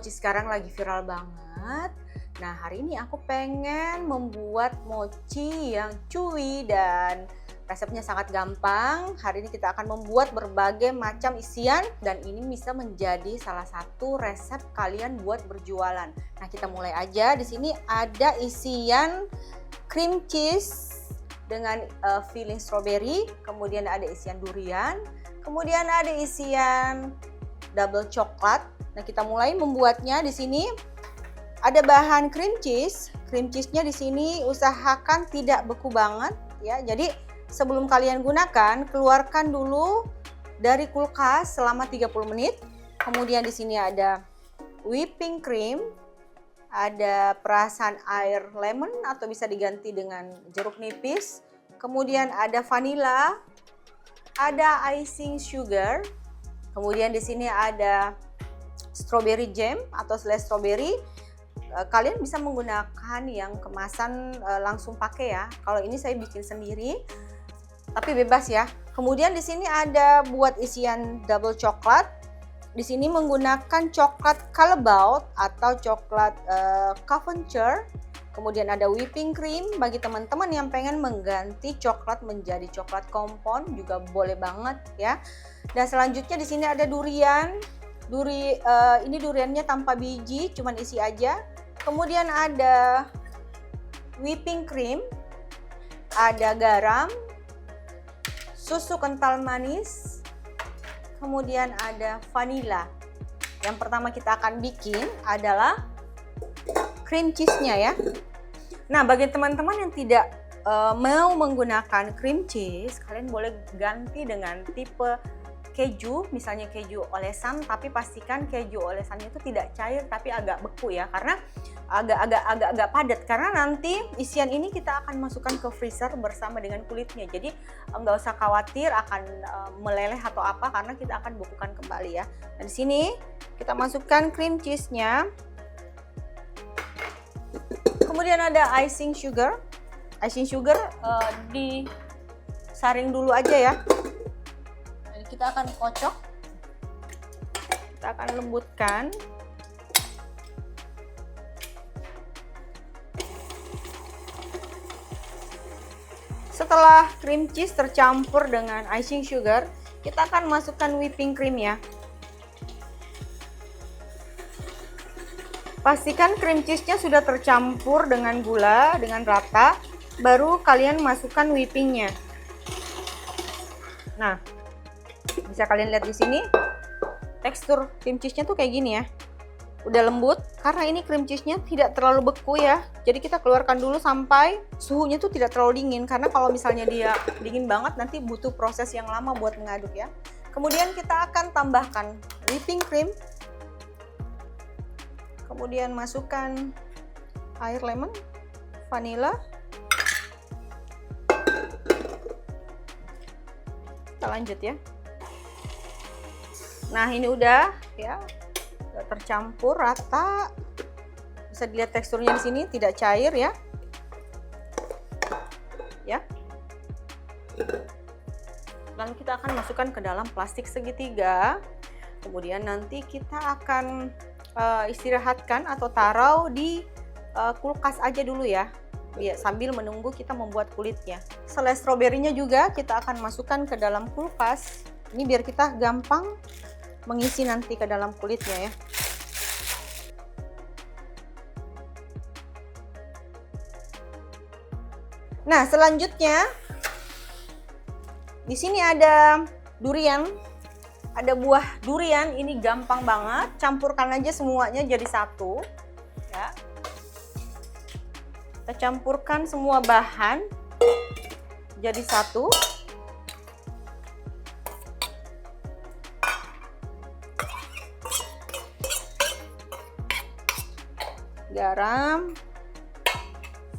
mochi sekarang lagi viral banget. Nah, hari ini aku pengen membuat mochi yang chewy dan resepnya sangat gampang. Hari ini kita akan membuat berbagai macam isian dan ini bisa menjadi salah satu resep kalian buat berjualan. Nah, kita mulai aja. Di sini ada isian cream cheese dengan filling strawberry, kemudian ada isian durian, kemudian ada isian double coklat. Nah, kita mulai membuatnya. Di sini ada bahan cream cheese. Cream cheese-nya di sini usahakan tidak beku banget ya. Jadi sebelum kalian gunakan, keluarkan dulu dari kulkas selama 30 menit. Kemudian di sini ada whipping cream, ada perasan air lemon atau bisa diganti dengan jeruk nipis. Kemudian ada vanilla, ada icing sugar. Kemudian di sini ada strawberry jam atau slice strawberry. Kalian bisa menggunakan yang kemasan langsung pakai ya. Kalau ini saya bikin sendiri, tapi bebas ya. Kemudian di sini ada buat isian double coklat. Di sini menggunakan coklat Callebaut atau coklat Caventure. Kemudian ada whipping cream bagi teman-teman yang pengen mengganti coklat menjadi coklat kompon juga boleh banget ya. Dan selanjutnya di sini ada durian. Ini duriannya tanpa biji, cuman isi aja. Kemudian ada whipping cream, ada garam, susu kental manis, kemudian ada vanilla. Yang pertama kita akan bikin adalah cream cheese-nya ya. Nah, bagi teman-teman yang tidak mau menggunakan cream cheese, kalian boleh ganti dengan tipe keju, misalnya keju olesan, tapi pastikan keju olesannya itu tidak cair tapi agak beku ya, karena agak padat, karena nanti isian ini kita akan masukkan ke freezer bersama dengan kulitnya. Jadi nggak usah khawatir akan meleleh atau apa, karena kita akan bekukan kembali ya. Nah, di sini kita masukkan cream cheese-nya. Kemudian ada icing sugar. Icing sugar disaring dulu aja ya. Kita akan kocok, kita akan lembutkan. Setelah cream cheese tercampur dengan icing sugar, kita akan masukkan whipping cream ya. Pastikan cream cheese-nya sudah tercampur dengan gula dengan rata, baru kalian masukkan whippingnya. Nah, bisa kalian lihat di sini tekstur cream cheese-nya tuh kayak gini ya, udah lembut karena ini cream cheese-nya tidak terlalu beku ya. Jadi kita keluarkan dulu sampai suhunya tuh tidak terlalu dingin, karena kalau misalnya dia dingin banget nanti butuh proses yang lama buat mengaduk ya. Kemudian kita akan tambahkan whipping cream, kemudian masukkan air lemon, vanilla. Kita lanjut ya. Nah, ini udah ya, udah tercampur rata. Bisa dilihat teksturnya di sini tidak cair ya. Ya. Lalu kita akan masukkan ke dalam plastik segitiga. Kemudian nanti kita akan istirahatkan atau taruh di kulkas aja dulu ya. Sambil menunggu kita membuat kulitnya. Selain stroberinya juga kita akan masukkan ke dalam kulkas. Ini biar kita gampang mengisi nanti ke dalam kulitnya ya. Nah, selanjutnya di sini ada durian. Ada buah durian, ini gampang banget. Campurkan aja semuanya jadi satu ya. Kita campurkan semua bahan jadi satu. Garam,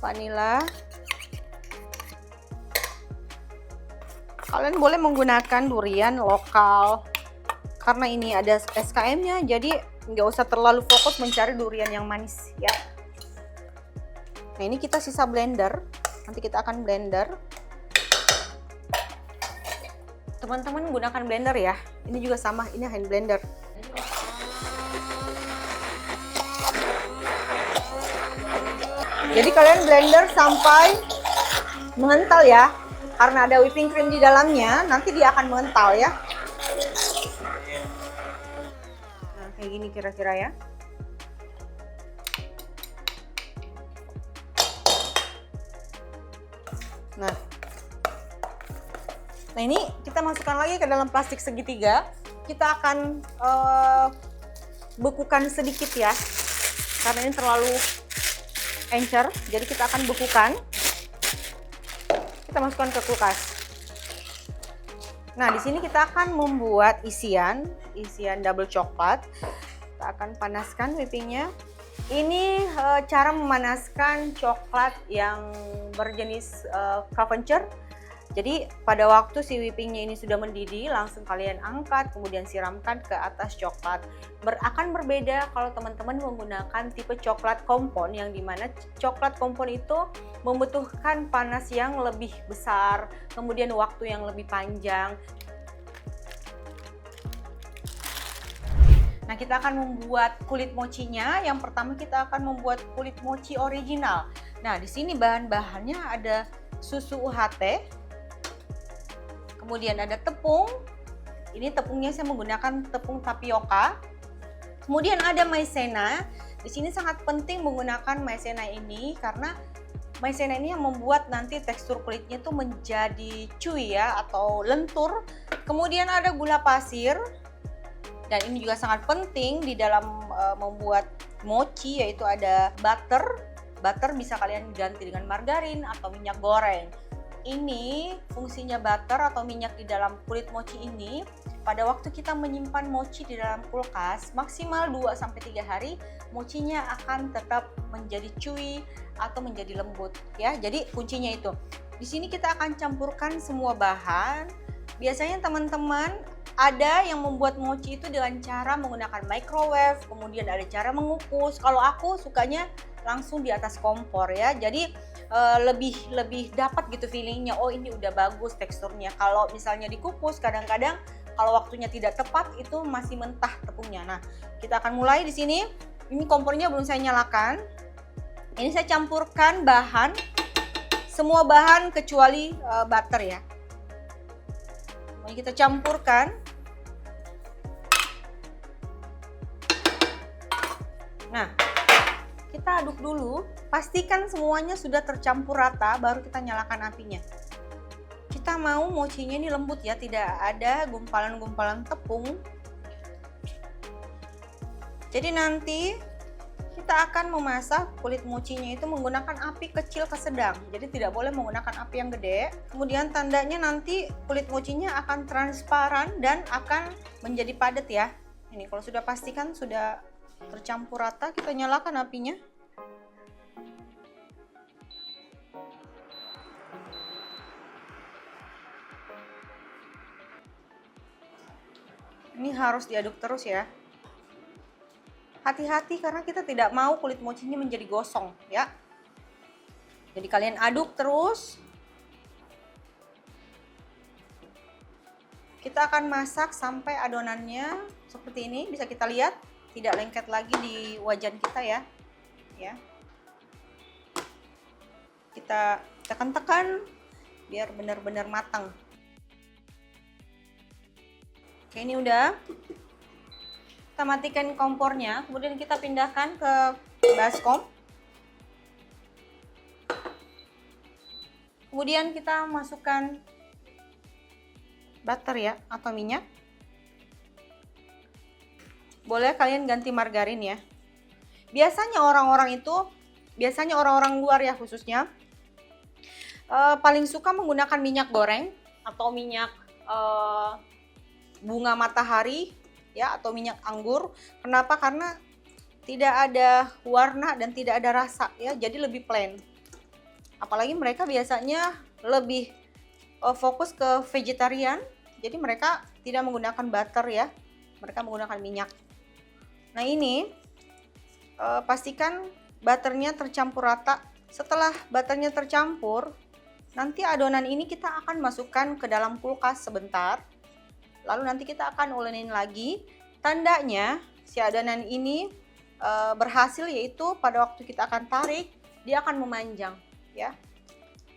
vanila. Kalian boleh menggunakan durian lokal karena ini ada SKM-nya, jadi nggak usah terlalu fokus mencari durian yang manis ya. Nah, ini kita sisa blender, nanti kita akan blender. Teman-teman gunakan blender ya, ini juga sama, ini hand blender. Jadi kalian blender sampai mengental ya. Karena ada whipping cream di dalamnya, nanti dia akan mengental ya. Nah, kayak gini kira-kira ya. Nah, ini kita masukkan lagi ke dalam plastik segitiga. Kita akan bekukan sedikit ya, karena ini terlalu encer. Jadi kita akan bekukan. Kita masukkan ke kulkas. Nah, di sini kita akan membuat isian double coklat. Kita akan panaskan whippingnya. Ini cara memanaskan coklat yang berjenis Cavencer. Jadi pada waktu si whippingnya ini sudah mendidih, langsung kalian angkat, kemudian siramkan ke atas coklat. Akan berbeda kalau teman-teman menggunakan tipe coklat kompon, yang dimana coklat kompon itu membutuhkan panas yang lebih besar, kemudian waktu yang lebih panjang. Nah, kita akan membuat kulit mochinya. Yang pertama kita akan membuat kulit mochi original. Nah, di sini bahan-bahannya ada susu UHT. Kemudian ada tepung, ini tepungnya saya menggunakan tepung tapioka. Kemudian ada maizena. Di sini sangat penting menggunakan maizena ini karena maizena ini yang membuat nanti tekstur kulitnya tuh menjadi chewy ya, atau lentur. Kemudian ada gula pasir, dan ini juga sangat penting di dalam membuat mochi, yaitu ada butter. Butter bisa kalian ganti dengan margarin atau minyak goreng. Ini fungsinya butter atau minyak di dalam kulit mochi ini, pada waktu kita menyimpan mochi di dalam kulkas maksimal 2-3 hari, mochinya akan tetap menjadi chewy atau menjadi lembut ya. Jadi kuncinya itu. Di sini kita akan campurkan semua bahan. Biasanya teman-teman ada yang membuat mochi itu dengan cara menggunakan microwave, kemudian ada cara mengukus. Kalau aku sukanya langsung di atas kompor ya. Jadi lebih dapat gitu feelingnya. Oh, ini udah bagus teksturnya. Kalau misalnya dikukus, kadang-kadang kalau waktunya tidak tepat itu masih mentah tepungnya. Nah, kita akan mulai di sini. Ini kompornya belum saya nyalakan. Ini saya campurkan bahan, semua bahan kecuali butter ya. Ini kita campurkan. Nah, kita aduk dulu, pastikan semuanya sudah tercampur rata, baru kita nyalakan apinya. Kita mau mochinya ini lembut ya, tidak ada gumpalan-gumpalan tepung. Jadi nanti kita akan memasak kulit mochinya itu menggunakan api kecil ke sedang. Jadi tidak boleh menggunakan api yang gede. Kemudian tandanya nanti kulit mochinya akan transparan dan akan menjadi padat ya. Ini kalau sudah pastikan sudah tercampur rata, kita nyalakan apinya. Ini harus diaduk terus ya. Hati-hati karena kita tidak mau kulit mochinya menjadi gosong ya. Jadi kalian aduk terus. Kita akan masak sampai adonannya seperti ini, bisa kita lihat tidak lengket lagi di wajan kita ya. Kita tekan-tekan biar benar-benar matang. Oke, ini udah. Kita matikan kompornya, kemudian kita pindahkan ke baskom. Kemudian kita masukkan butter ya, atau minyak. Boleh kalian ganti margarin ya. Biasanya orang-orang luar ya khususnya, paling suka menggunakan minyak goreng atau minyak bunga matahari ya, atau minyak anggur. Kenapa? Karena tidak ada warna dan tidak ada rasa ya, jadi lebih plain. Apalagi mereka biasanya lebih fokus ke vegetarian, jadi mereka tidak menggunakan butter ya, mereka menggunakan minyak. Nah, ini pastikan butternya tercampur rata. Setelah butternya tercampur, nanti adonan ini kita akan masukkan ke dalam kulkas sebentar. Lalu nanti kita akan ulenin lagi. Tandanya si adonan ini berhasil yaitu pada waktu kita akan tarik, dia akan memanjang ya.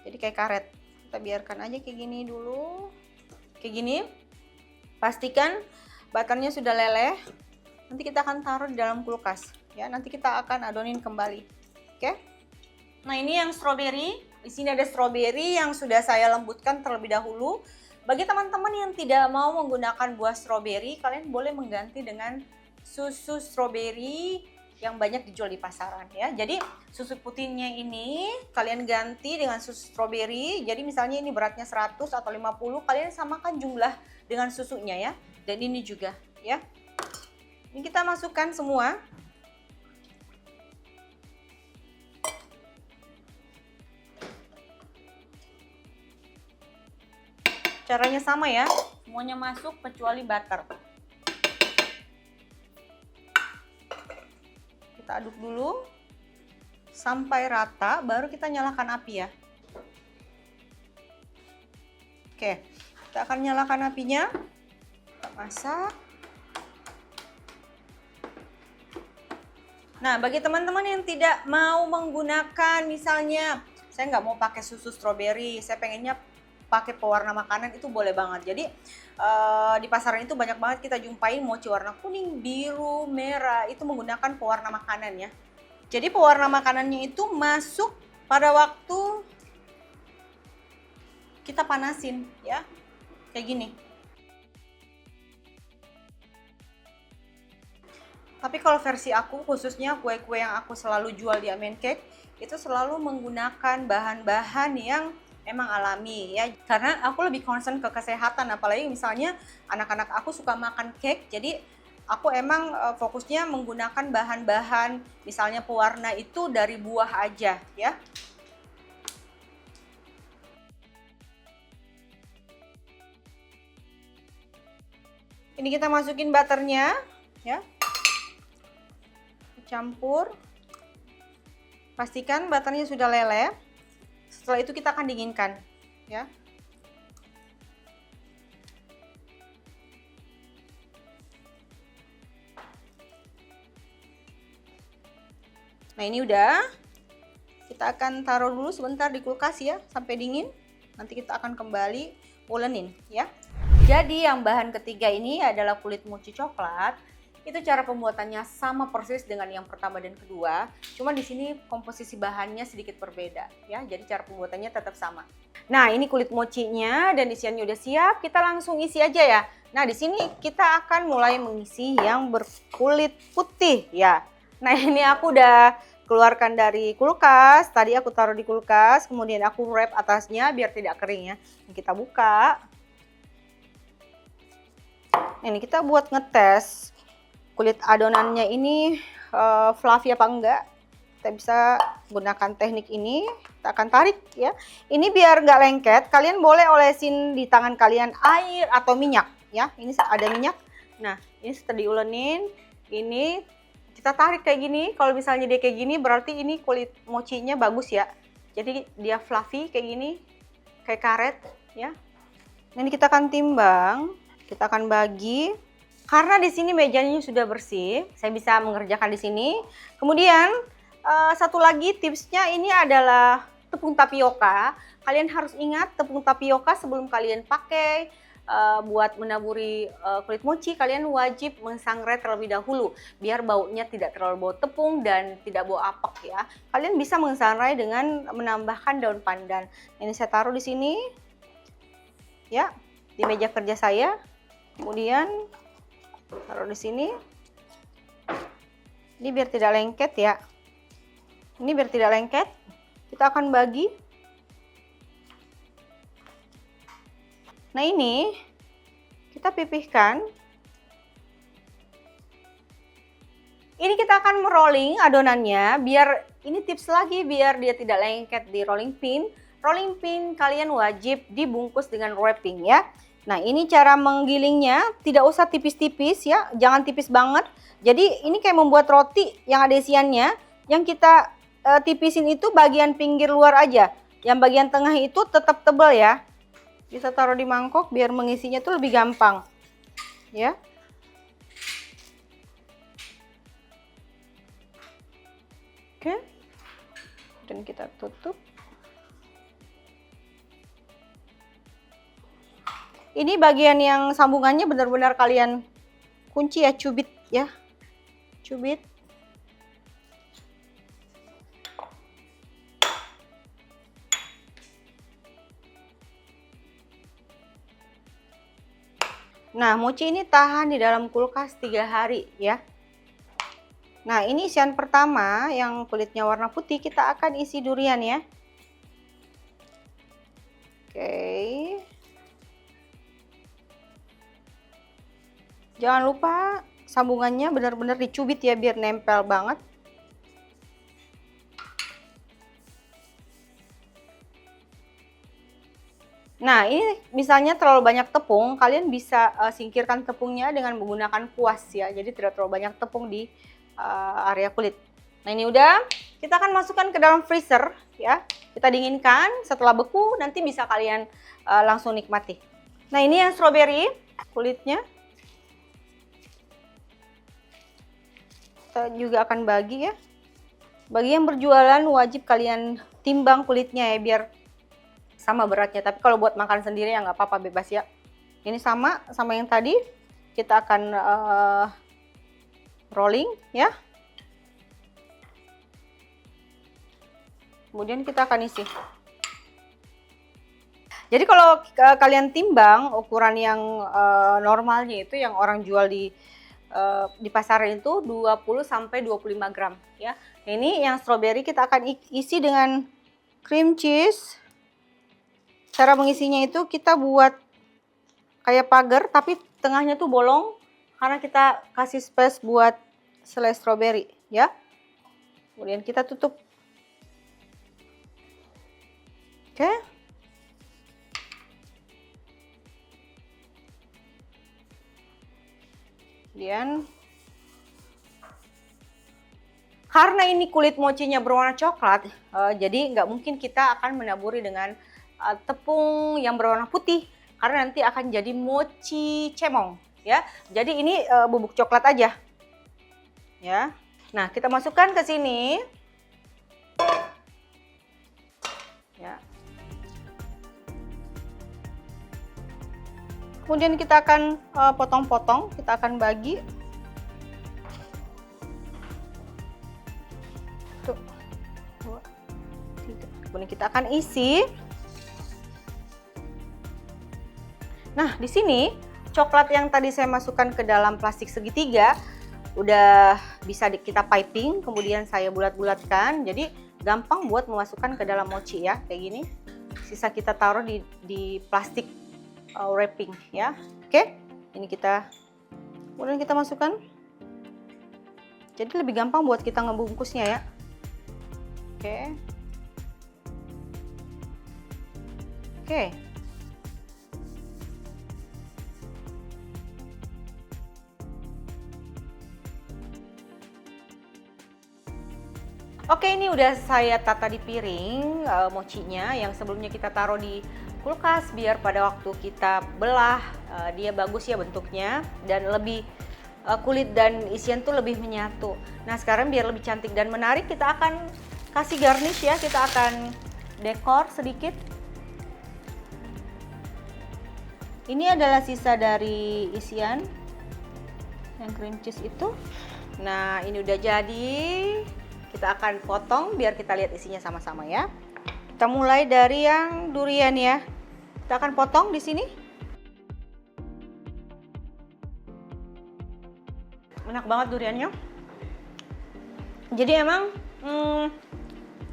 Jadi kayak karet. Kita biarkan aja kayak gini dulu. Kayak gini. Pastikan butternya sudah leleh. Nanti kita akan taruh di dalam kulkas ya. Nanti kita akan adonin kembali. Oke. Nah, ini yang strawberry. Di sini ada strawberry yang sudah saya lembutkan terlebih dahulu. Bagi teman-teman yang tidak mau menggunakan buah strawberry, kalian boleh mengganti dengan susu strawberry yang banyak dijual di pasaran ya. Jadi susu putihnya ini kalian ganti dengan susu strawberry. Jadi misalnya ini beratnya 100 atau 50, kalian samakan jumlah dengan susunya ya. Dan ini juga ya. Ini kita masukkan semua. Caranya sama ya. Semuanya masuk kecuali butter. Kita aduk dulu sampai rata, baru kita nyalakan api ya. Oke, kita akan nyalakan apinya. Kita masak. Nah, bagi teman-teman yang tidak mau menggunakan, misalnya saya nggak mau pakai susu strawberry, saya pengennya pakai pewarna makanan, itu boleh banget. Jadi di pasaran itu banyak banget kita jumpain mochi warna kuning, biru, merah, itu menggunakan pewarna makanan ya. Jadi pewarna makanannya itu masuk pada waktu kita panasin ya, kayak gini. Tapi kalau versi aku, khususnya kue-kue yang aku selalu jual di Amen Cake, itu selalu menggunakan bahan-bahan yang emang alami ya, karena aku lebih concern ke kesehatan. Apalagi misalnya anak-anak aku suka makan cake, jadi aku emang fokusnya menggunakan bahan-bahan misalnya pewarna itu dari buah aja ya. Ini kita masukin butternya ya, campur. Pastikan butternya sudah leleh. Setelah itu kita akan dinginkan ya. Nah, ini udah. Kita akan taruh dulu sebentar di kulkas ya sampai dingin. Nanti kita akan kembali ulenin ya. Jadi yang bahan ketiga ini adalah kulit mochi coklat. Itu cara pembuatannya sama persis dengan yang pertama dan kedua, cuma di sini komposisi bahannya sedikit berbeda ya. Jadi cara pembuatannya tetap sama. Nah, ini kulit mochinya dan isiannya udah siap. Kita langsung isi aja ya. Nah, di sini kita akan mulai mengisi yang berkulit putih ya. Nah, ini aku udah keluarkan dari kulkas. Tadi aku taruh di kulkas, kemudian aku wrap atasnya biar tidak kering ya. Kita buka. Ini kita buat ngetes kulit adonannya ini fluffy apa enggak. Kita bisa gunakan teknik ini. Kita akan tarik ya. Ini biar nggak lengket, kalian boleh olesin di tangan kalian air atau minyak ya. Ini ada minyak. Nah, ini setelah diulenin, ini kita tarik kayak gini. Kalau misalnya dia kayak gini, berarti ini kulit mochinya bagus ya. Jadi dia fluffy kayak gini, kayak karet ya. Ini kita akan timbang, kita akan bagi. Karena di sini mejanya sudah bersih, saya bisa mengerjakan di sini. Kemudian satu lagi tipsnya ini adalah tepung tapioka. Kalian harus ingat tepung tapioka sebelum kalian pakai buat menaburi kulit mochi, kalian wajib mensangrai terlebih dahulu biar baunya tidak terlalu bau tepung dan tidak bau apek ya. Kalian bisa mensangrai dengan menambahkan daun pandan. Ini saya taruh di sini ya, di meja kerja saya. Kemudian taruh di sini. Ini biar tidak lengket ya. Ini biar tidak lengket, kita akan bagi. Nah, ini kita pipihkan. Ini kita akan merolling adonannya, biar ini tips lagi biar dia tidak lengket di rolling pin. Rolling pin kalian wajib dibungkus dengan wrapping ya. Nah, ini cara menggilingnya, tidak usah tipis-tipis ya, jangan tipis banget. Jadi ini kayak membuat roti yang ada isiannya. Yang kita tipisin itu bagian pinggir luar aja. Yang bagian tengah itu tetap tebal ya. Bisa taruh di mangkok biar mengisinya tuh lebih gampang. Ya. Oke. Dan kita tutup. Ini bagian yang sambungannya benar-benar kalian kunci ya, cubit ya. Cubit. Nah, mochi ini tahan di dalam kulkas 3 hari ya. Nah, ini isian pertama yang kulitnya warna putih, kita akan isi durian ya. Oke. Jangan lupa sambungannya benar-benar dicubit ya biar nempel banget. Nah, ini misalnya terlalu banyak tepung, kalian bisa singkirkan tepungnya dengan menggunakan kuas ya. Jadi tidak terlalu banyak tepung di area kulit. Nah, ini udah, kita akan masukkan ke dalam freezer ya. Kita dinginkan, setelah beku nanti bisa kalian langsung nikmati. Nah, ini yang strawberry kulitnya. Kita juga akan bagi ya. Bagi yang berjualan wajib kalian timbang kulitnya ya biar sama beratnya, tapi kalau buat makan sendiri ya nggak apa-apa, bebas ya. Ini sama yang tadi, kita akan rolling ya. Kemudian kita akan isi. Jadi kalau kalian timbang ukuran yang normalnya itu yang orang jual di pasaran itu 20 sampai 25 gram ya. Ini yang strawberry kita akan isi dengan cream cheese. Cara mengisinya itu kita buat kayak pagar tapi tengahnya tuh bolong karena kita kasih space buat selai strawberry ya. Kemudian kita tutup. Oke. Kemudian karena ini kulit mochinya berwarna coklat, jadi nggak mungkin kita akan menaburi dengan tepung yang berwarna putih karena nanti akan jadi mochi cemong ya. Jadi ini bubuk coklat aja ya. Nah, kita masukkan ke sini ya. Kemudian kita akan potong-potong, kita akan bagi. Tuh. 2, 3. Kemudian kita akan isi. Nah, di sini coklat yang tadi saya masukkan ke dalam plastik segitiga udah bisa kita piping, kemudian saya bulat-bulatkan. Jadi gampang buat memasukkan ke dalam mochi ya, kayak gini. Sisa kita taruh di plastik wrapping ya. Oke, ini kemudian kita masukkan. Jadi lebih gampang buat kita ngebungkusnya ya. Oke. Oke. Oke, ini udah saya tata di piring mochinya yang sebelumnya kita taruh di kulkas biar pada waktu kita belah dia bagus ya bentuknya dan lebih kulit dan isian tuh lebih menyatu. Nah, sekarang biar lebih cantik dan menarik kita akan kasih garnish ya, kita akan dekor sedikit. Ini adalah sisa dari isian yang cream cheese itu. Nah, ini udah jadi. Kita akan potong biar kita lihat isinya sama-sama ya. Kita mulai dari yang durian ya. Kita akan potong di sini. Enak banget duriannya. Jadi emang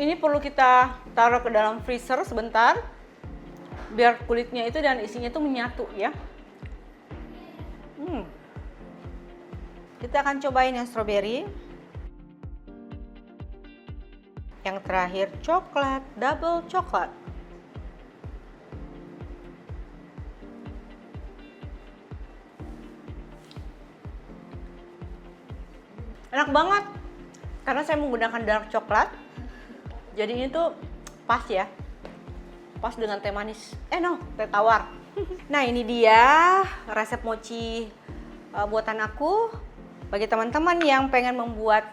ini perlu kita taruh ke dalam freezer sebentar biar kulitnya itu dan isinya itu menyatu ya. Kita akan cobain yang strawberry. Yang terakhir coklat, double coklat. Enak banget karena saya menggunakan dark coklat. Jadi ini tuh pas ya. Pas dengan teh manis. Teh tawar. Nah, ini dia resep mochi buatan aku. Bagi teman-teman yang pengen membuat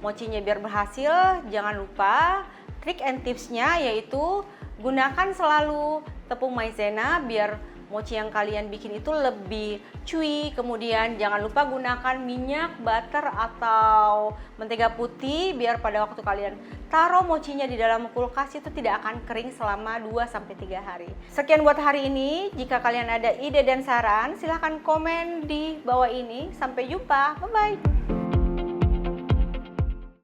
mochinya biar berhasil, jangan lupa trik and tipsnya yaitu gunakan selalu tepung maizena biar mochi yang kalian bikin itu lebih chewy. Kemudian jangan lupa gunakan minyak, butter atau mentega putih biar pada waktu kalian taruh mochinya di dalam kulkas itu tidak akan kering selama 2-3 hari. Sekian buat hari ini. Jika kalian ada ide dan saran, silahkan komen di bawah ini. Sampai jumpa, bye-bye.